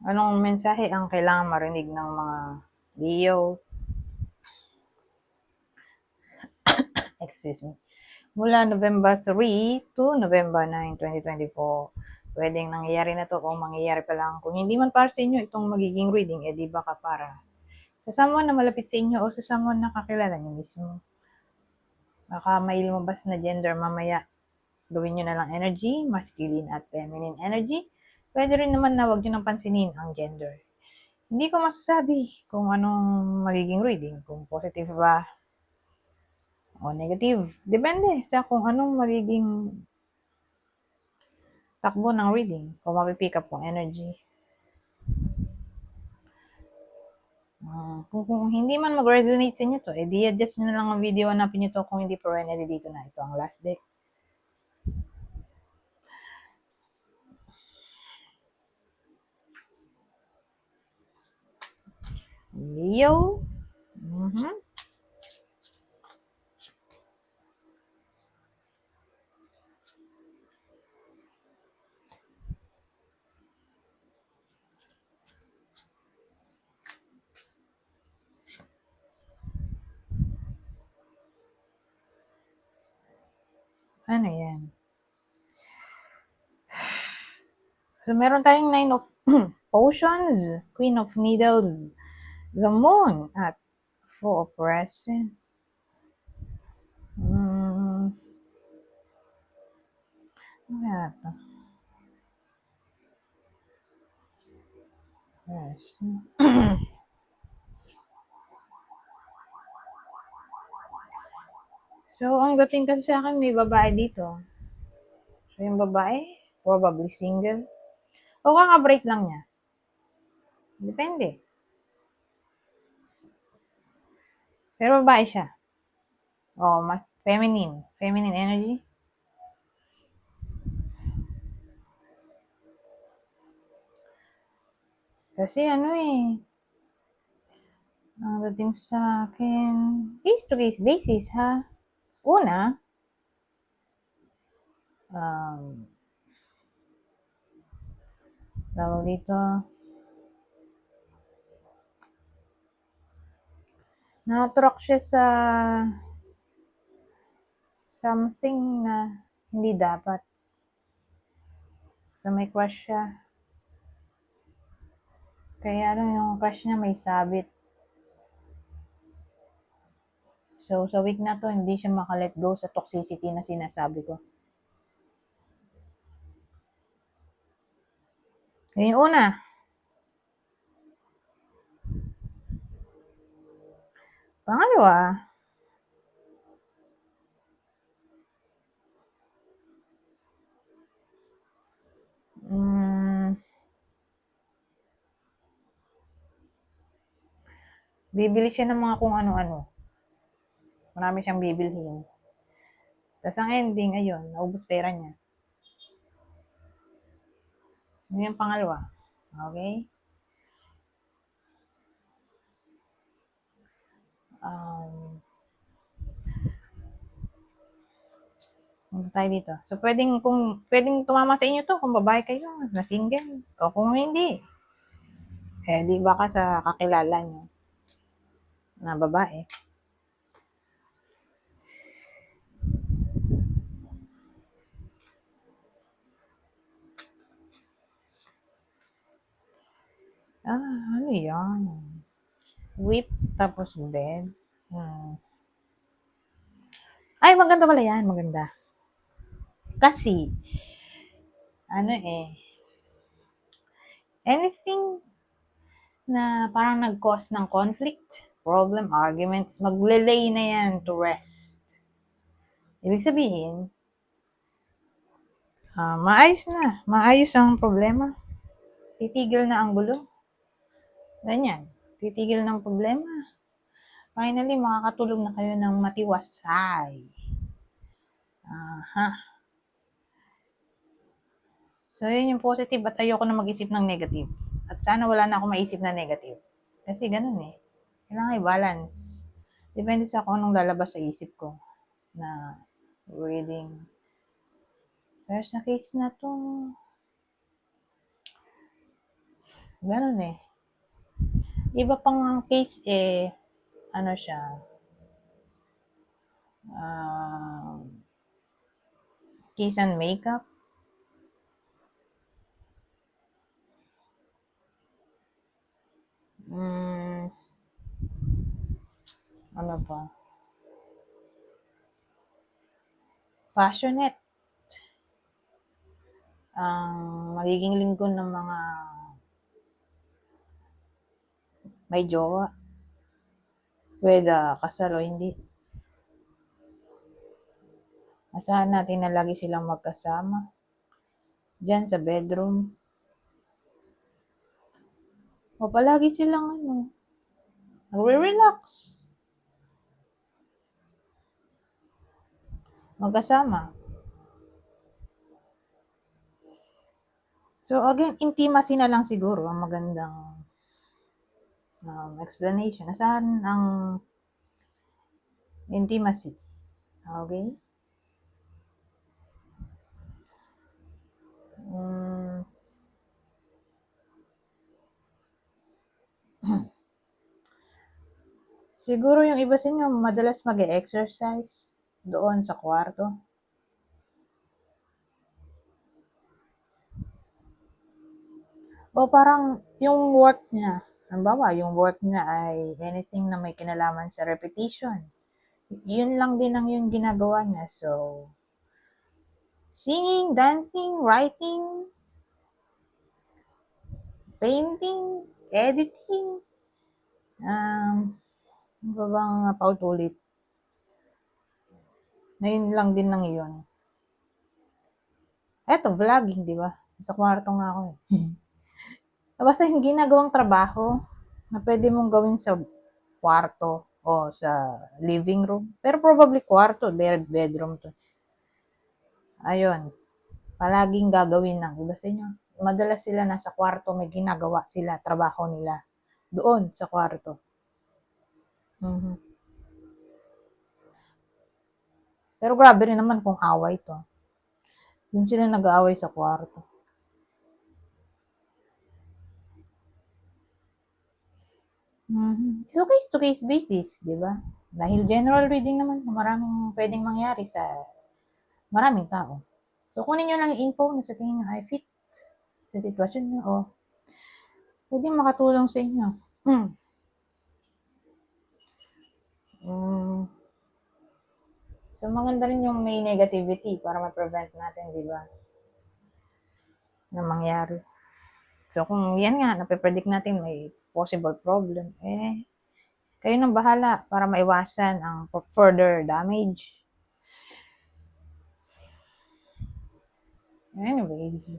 Anong mensahe ang kailangan marinig ng mga Leo? Excuse me. Mula November 3 to November 9, 2024. Pwedeng nangyayari na to kung mangyayari pa lang. Kung hindi man para sa inyo itong magiging reading, di baka para sa someone na malapit sa inyo o sa someone na kakilala niyo mismo. Baka may lumabas na gender mamaya. Gawin nyo na lang energy, masculine at feminine energy. Pwede rin naman na huwag nyo nang pansinin ang gender. Hindi ko masasabi kung anong magiging reading, kung positive ba o negative. Depende sa kung anong magiging takbo ng reading, kung mapipick up kong energy. Kung hindi man mag-resonate sa inyo to, edi adjust nyo na lang ang video, hanapin nyo to kung hindi pa rin, edi dito na. Ito ang last deck. Leo. Ano yan? So, meron tayong 9 of Potions, Queen of Needles, the Moon, at Four of Presents. Ano kaya ito? Yes. So, ang dating kasi sa akin, may babae dito. So, yung babae, probably single. O kaka-break lang niya. Depende. Pero babae siya. O, mas feminine. Feminine energy. Kasi ang dating sa akin, case to case basis ha. Una, tawag dito, na-attract siya sa something na hindi dapat. So, may crush siya. Kaya yung crush niya may sabit. So, sa week na to, hindi siya makalet go sa toxicity na sinasabi ko. Yung una. Pangalawa, bibili siya ng mga kung ano-ano. Marami siyang bibilhin. Tapos ang ending, ayun, naubos pera niya. Yun yung pangalawa. Okay? Ano tayo dito? So, pwedeng tumama sa inyo to kung babae kayo, na single. O kung hindi, di baka sa kakilala niyo na babae. Ano yan? Whip, tapos bed. Ay, maganda pala yan. Maganda. Kasi, anything na parang nag-cause ng conflict, problem, arguments, magle-lay na yan to rest. Ibig sabihin, maayos na. Maayos ang problema. Titigil na ang gulo. Ganyan. Titigil ng problema. Finally, makakatulog na kayo ng matiwasay. So, yun yung positive at ayoko na mag-isip ng negative. At sana wala na akong maisip na negative. Kasi ganun Kailangan i-balance. Depende sa kung anong lalabas sa isip ko na reading. Pero sa case na to, Ganun eh. Iba pang case eh, ano siya, ah, kiss and makeup. Mm, ano pa? Passionate. Ang magiging lingkod ng mga may jowa. Whether kasal o hindi. Asahan natin na lagi silang magkasama. Diyan sa bedroom. O palagi silang nagre-relax. Magkasama. So again, intimacy na lang siguro ang magandang explanation. Asahan ang intimacy. Okay? Mm, siguro yung iba sa inyo madalas mag-exercise doon sa kwarto. O parang yung work niya, halimbawa, yung work niya ay anything na may kinalaman sa repetition. Yun lang din ang yung ginagawa niya. So, singing, dancing, writing, painting, editing, ano ba bang paulit-ulit? Na yun lang din ng yun. Eto, vlogging, di ba? Sa kwarto nga ako eh. Basta yung ginagawang trabaho na pwede mong gawin sa kwarto o sa living room. Pero probably kwarto, bedroom to. Ayun, palaging gagawin ng iba sa inyo. Madalas sila nasa kwarto, may ginagawa sila, trabaho nila. Doon sa kwarto. Mhm. Pero grabe rin naman kung away to. Doon sila nag-aaway sa kwarto. So case to case basis, di ba? Dahil general reading naman, maraming pwedeng mangyari sa maraming tao. So kunin nyo lang yung info na sa tingin nyo ay fit sa sitwasyon nyo o pwedeng makatulong sa inyo. Mm. So maganda rin yung may negativity para ma-prevent natin, di ba? Na mangyari. So kung yan nga, napipredict natin may possible problem, kayo nang bahala para maiwasan ang further damage. Anyways,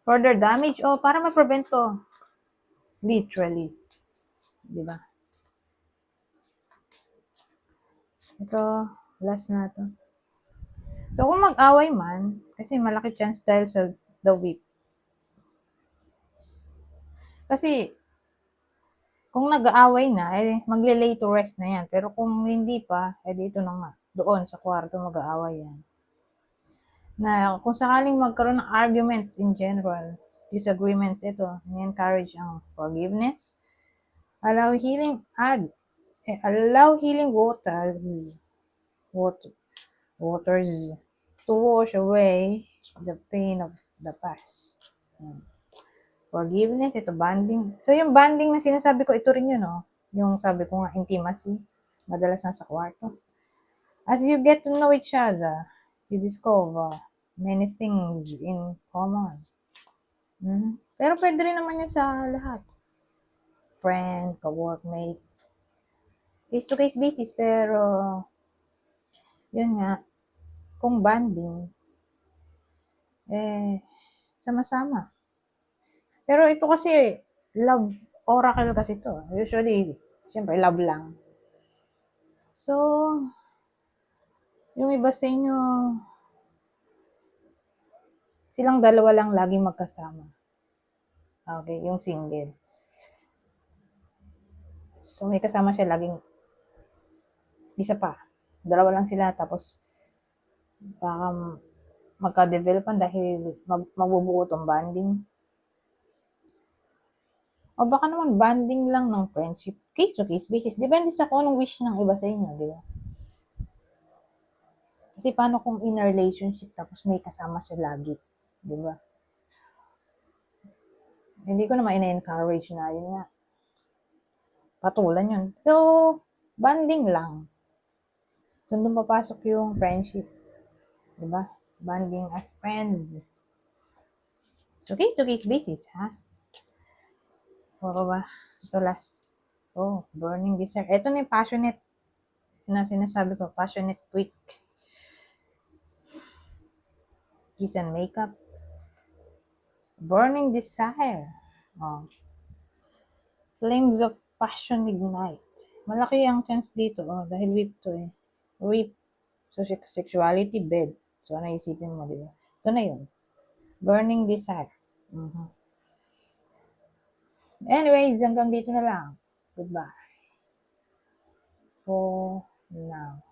further damage para ma-prevent to. Literally. Di ba? Ito, last na to. So kung mag-away man, kasi malaki chance dahil sa the whip. Kasi kung nag-aaway na, magle-lay to rest na yan. Pero kung hindi pa, dito na nga. Doon sa kwarto mag-aaway yan. Na kung sakaling magkaroon ng arguments in general, disagreements ito, encourage ang forgiveness, allow healing waters to wash away the pain of the past. Forgiveness, ito bonding. So yung bonding na sinasabi ko, ito rin yun, no? Yung sabi ko nga, intimacy, madalas na sa kwarto. As you get to know each other, you discover many things in common. Pero pwede rin naman yan sa lahat. Friend, ka-workmate, case-to-case basis, pero yun nga, kung bonding, sama-sama. Pero ito kasi, love oracle kasi to. Usually, siyempre, love lang. So, yung iba sa inyo, silang dalawa lang laging magkasama. Okay, yung single. So, may kasama siya laging isa pa. Dalawa lang sila, tapos baka magka-developan dahil magbubuo tong bonding. O baka naman bonding lang ng friendship. Case to case basis. Depende sa kung anong wish ng iba sa inyo, di ba? Kasi paano kung in a relationship tapos may kasama siya lagi, di ba? Hindi ko naman ina-encourage na yun nga. Patulan yun. So, bonding lang. So, doon papasok yung friendship. Di ba? Bonding as friends. So, case to case basis, ha? O ba? Ito last. Oh, burning desire. Ito na yung passionate na sinasabi ko. Passionate quick. Kiss and makeup. Burning desire. Oh. Flames of passion ignite. Malaki ang chance dito. Oh, dahil whip to eh. Whip. So, sexuality, bed. So, ano isipin mo, di ba? Ito na yun. Burning desire. Mm-hmm. Anyways, hanggang dito na lang. Goodbye. For now.